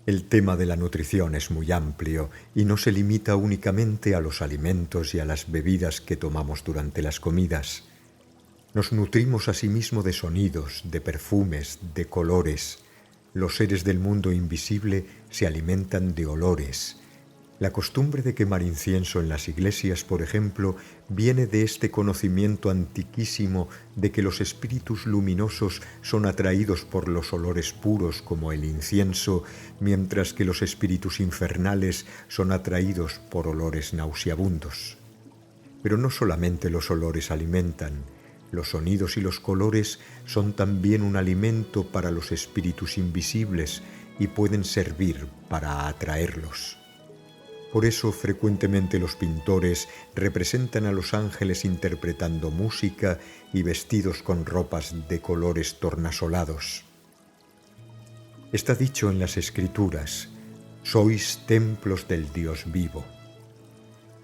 El tema de la nutrición es muy amplio y no se limita únicamente a los alimentos y a las bebidas que tomamos durante las comidas. Nos nutrimos asimismo de sonidos, de perfumes, de colores. Los seres del mundo invisible se alimentan de olores. La costumbre de quemar incienso en las iglesias, por ejemplo, viene de este conocimiento antiquísimo de que los espíritus luminosos son atraídos por los olores puros como el incienso, mientras que los espíritus infernales son atraídos por olores nauseabundos. Pero no solamente los olores alimentan, los sonidos y los colores son también un alimento para los espíritus invisibles y pueden servir para atraerlos. Por eso frecuentemente los pintores representan a los ángeles interpretando música y vestidos con ropas de colores tornasolados. Está dicho en las Escrituras: sois templos del Dios vivo.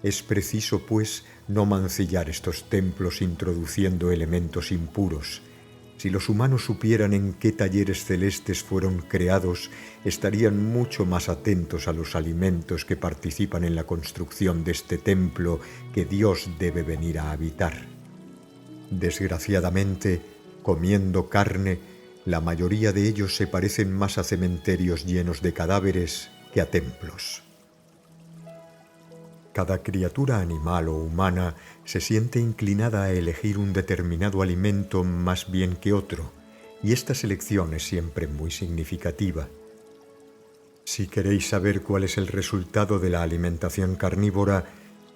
Es preciso, pues, no mancillar estos templos introduciendo elementos impuros. Si los humanos supieran en qué talleres celestes fueron creados, estarían mucho más atentos a los alimentos que participan en la construcción de este templo que Dios debe venir a habitar. Desgraciadamente, comiendo carne, la mayoría de ellos se parecen más a cementerios llenos de cadáveres que a templos. Cada criatura animal o humana se siente inclinada a elegir un determinado alimento más bien que otro, y esta selección es siempre muy significativa. Si queréis saber cuál es el resultado de la alimentación carnívora,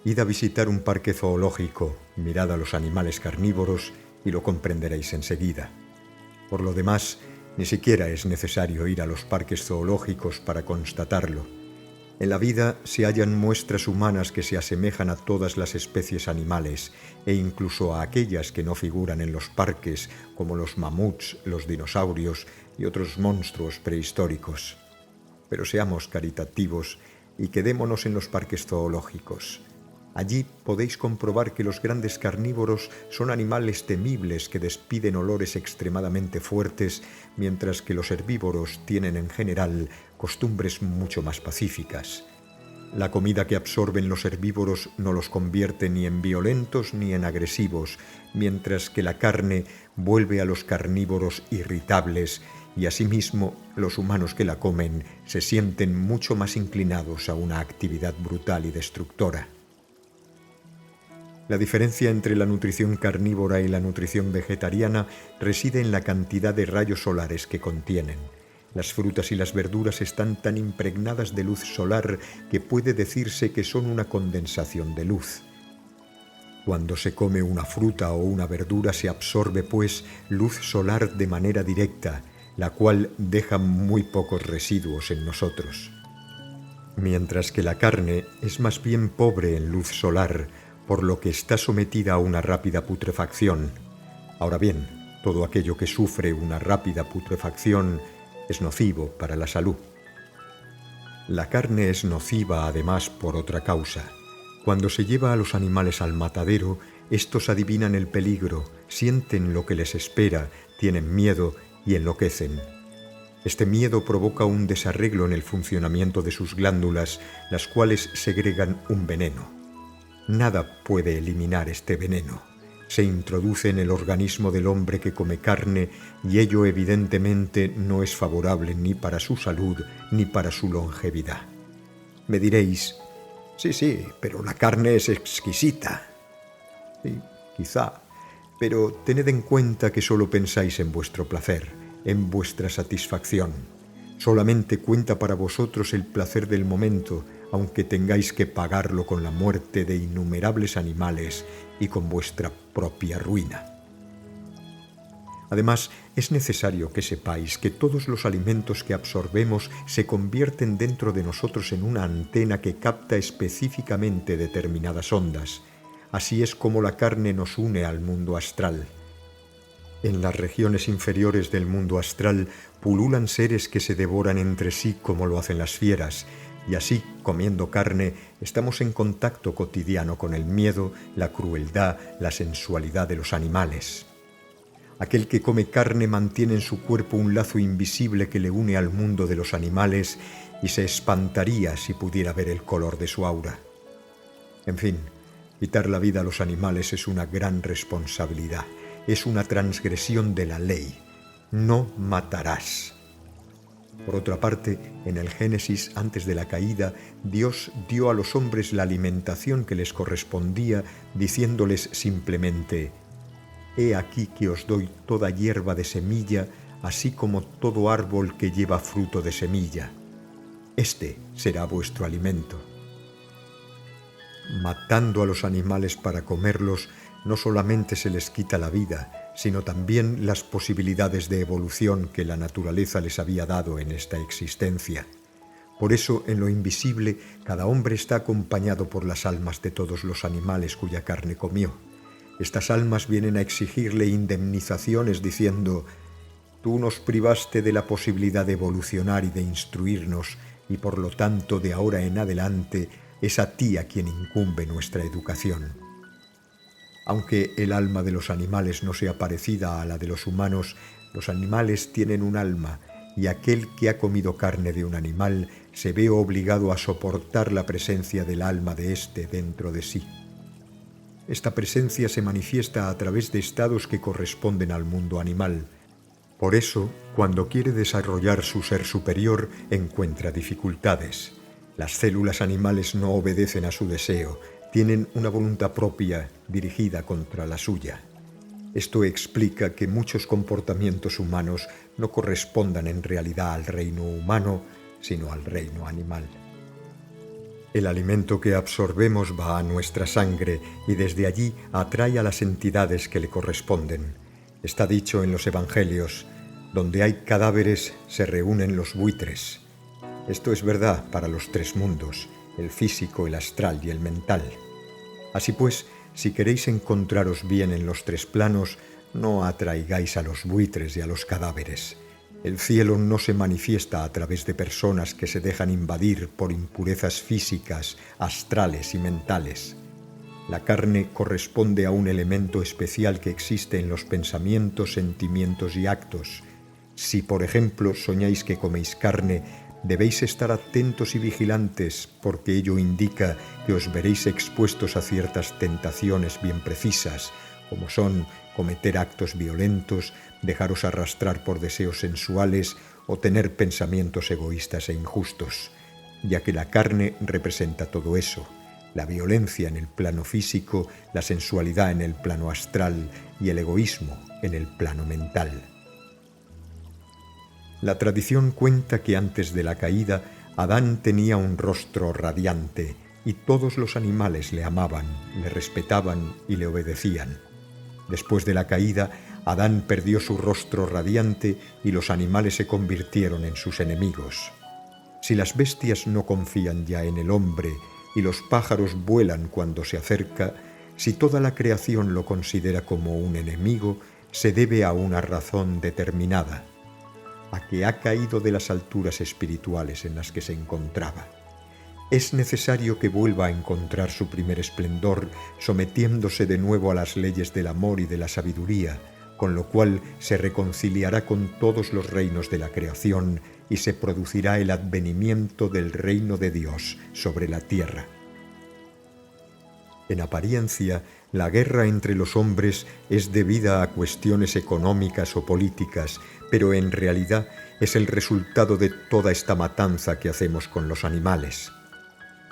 id a visitar un parque zoológico, mirad a los animales carnívoros y lo comprenderéis enseguida. Por lo demás, ni siquiera es necesario ir a los parques zoológicos para constatarlo. En la vida se hallan muestras humanas que se asemejan a todas las especies animales e incluso a aquellas que no figuran en los parques, como los mamuts, los dinosaurios y otros monstruos prehistóricos. Pero seamos caritativos y quedémonos en los parques zoológicos. Allí podéis comprobar que los grandes carnívoros son animales temibles que despiden olores extremadamente fuertes, mientras que los herbívoros tienen en general costumbres mucho más pacíficas. La comida que absorben los herbívoros no los convierte ni en violentos ni en agresivos, mientras que la carne vuelve a los carnívoros irritables y asimismo los humanos que la comen se sienten mucho más inclinados a una actividad brutal y destructora. La diferencia entre la nutrición carnívora y la nutrición vegetariana reside en la cantidad de rayos solares que contienen. Las frutas y las verduras están tan impregnadas de luz solar que puede decirse que son una condensación de luz. Cuando se come una fruta o una verdura se absorbe, pues, luz solar de manera directa, la cual deja muy pocos residuos en nosotros. Mientras que la carne es más bien pobre en luz solar, por lo que está sometida a una rápida putrefacción. Ahora bien, todo aquello que sufre una rápida putrefacción es nocivo para la salud. La carne es nociva además por otra causa. Cuando se lleva a los animales al matadero, estos adivinan el peligro, sienten lo que les espera, tienen miedo y enloquecen. Este miedo provoca un desarreglo en el funcionamiento de sus glándulas, las cuales segregan un veneno. Nada puede eliminar este veneno. Se introduce en el organismo del hombre que come carne y ello evidentemente no es favorable ni para su salud ni para su longevidad. Me diréis: sí, pero la carne es exquisita. Sí, quizá, pero tened en cuenta que solo pensáis en vuestro placer, en vuestra satisfacción. Solamente cuenta para vosotros el placer del momento, aunque tengáis que pagarlo con la muerte de innumerables animales y con vuestra propia ruina. Además, es necesario que sepáis que todos los alimentos que absorbemos se convierten dentro de nosotros en una antena que capta específicamente determinadas ondas. Así es como la carne nos une al mundo astral. En las regiones inferiores del mundo astral pululan seres que se devoran entre sí como lo hacen las fieras, Y así, comiendo carne, estamos en contacto cotidiano con el miedo, la crueldad, la sensualidad de los animales. Aquel que come carne mantiene en su cuerpo un lazo invisible que le une al mundo de los animales y se espantaría si pudiera ver el color de su aura. En fin, quitar la vida a los animales es una gran responsabilidad, es una transgresión de la ley. No matarás. Por otra parte, en el Génesis, antes de la caída, Dios dio a los hombres la alimentación que les correspondía, diciéndoles simplemente: «He aquí que os doy toda hierba de semilla, así como todo árbol que lleva fruto de semilla. Este será vuestro alimento». Matando a los animales para comerlos, no solamente se les quita la vida, sino también las posibilidades de evolución que la naturaleza les había dado en esta existencia. Por eso, en lo invisible, cada hombre está acompañado por las almas de todos los animales cuya carne comió. Estas almas vienen a exigirle indemnizaciones diciendo: «Tú nos privaste de la posibilidad de evolucionar y de instruirnos, y por lo tanto, de ahora en adelante, es a ti a quien incumbe nuestra educación». Aunque el alma de los animales no sea parecida a la de los humanos, los animales tienen un alma, y aquel que ha comido carne de un animal se ve obligado a soportar la presencia del alma de éste dentro de sí. Esta presencia se manifiesta a través de estados que corresponden al mundo animal. Por eso, cuando quiere desarrollar su ser superior, encuentra dificultades. Las células animales no obedecen a su deseo, tienen una voluntad propia dirigida contra la suya. Esto explica que muchos comportamientos humanos no correspondan en realidad al reino humano, sino al reino animal. El alimento que absorbemos va a nuestra sangre y desde allí atrae a las entidades que le corresponden. Está dicho en los Evangelios: donde hay cadáveres se reúnen los buitres. Esto es verdad para los tres mundos: el físico, el astral y el mental. Así pues, si queréis encontraros bien en los tres planos, no atraigáis a los buitres y a los cadáveres. El cielo no se manifiesta a través de personas que se dejan invadir por impurezas físicas, astrales y mentales. La carne corresponde a un elemento especial que existe en los pensamientos, sentimientos y actos. Si, por ejemplo, soñáis que coméis carne, debéis estar atentos y vigilantes, porque ello indica que os veréis expuestos a ciertas tentaciones bien precisas, como son cometer actos violentos, dejaros arrastrar por deseos sensuales o tener pensamientos egoístas e injustos, ya que la carne representa todo eso: la violencia en el plano físico, la sensualidad en el plano astral y el egoísmo en el plano mental. La tradición cuenta que antes de la caída, Adán tenía un rostro radiante y todos los animales le amaban, le respetaban y le obedecían. Después de la caída, Adán perdió su rostro radiante y los animales se convirtieron en sus enemigos. Si las bestias no confían ya en el hombre y los pájaros vuelan cuando se acerca, si toda la creación lo considera como un enemigo, se debe a una razón determinada: a que ha caído de las alturas espirituales en las que se encontraba. Es necesario que vuelva a encontrar su primer esplendor, sometiéndose de nuevo a las leyes del amor y de la sabiduría, con lo cual se reconciliará con todos los reinos de la creación y se producirá el advenimiento del reino de Dios sobre la tierra. En apariencia, la guerra entre los hombres es debida a cuestiones económicas o políticas, pero en realidad es el resultado de toda esta matanza que hacemos con los animales.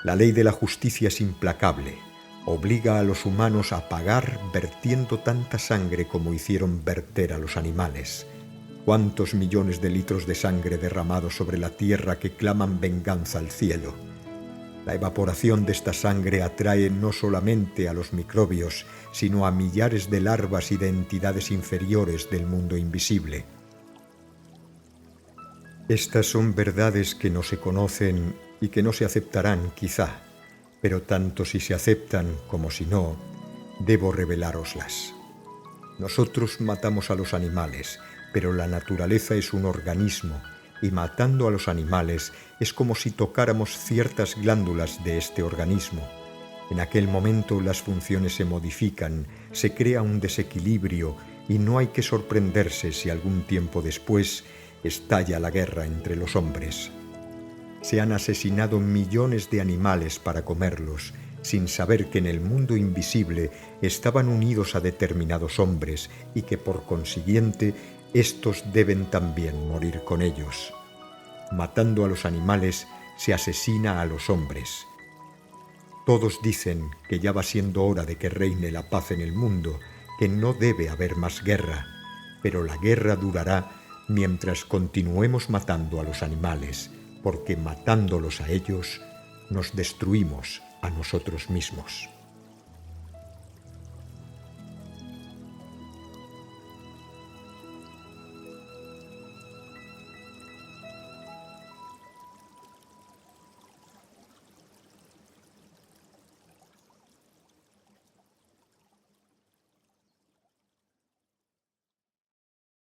La ley de la justicia es implacable. Obliga a los humanos a pagar vertiendo tanta sangre como hicieron verter a los animales. ¿Cuántos millones de litros de sangre derramados sobre la tierra que claman venganza al cielo? La evaporación de esta sangre atrae no solamente a los microbios, sino a millares de larvas y de entidades inferiores del mundo invisible. Estas son verdades que no se conocen y que no se aceptarán quizá, pero tanto si se aceptan como si no, debo revelároslas. Nosotros matamos a los animales, pero la naturaleza es un organismo, y matando a los animales es como si tocáramos ciertas glándulas de este organismo. En aquel momento las funciones se modifican, se crea un desequilibrio y no hay que sorprenderse si algún tiempo después estalla la guerra entre los hombres. Se han asesinado millones de animales para comerlos, sin saber que en el mundo invisible estaban unidos a determinados hombres y que por consiguiente estos deben también morir con ellos. Matando a los animales se asesina a los hombres. Todos dicen que ya va siendo hora de que reine la paz en el mundo, que no debe haber más guerra, pero la guerra durará mientras continuemos matando a los animales, porque matándolos a ellos nos destruimos a nosotros mismos.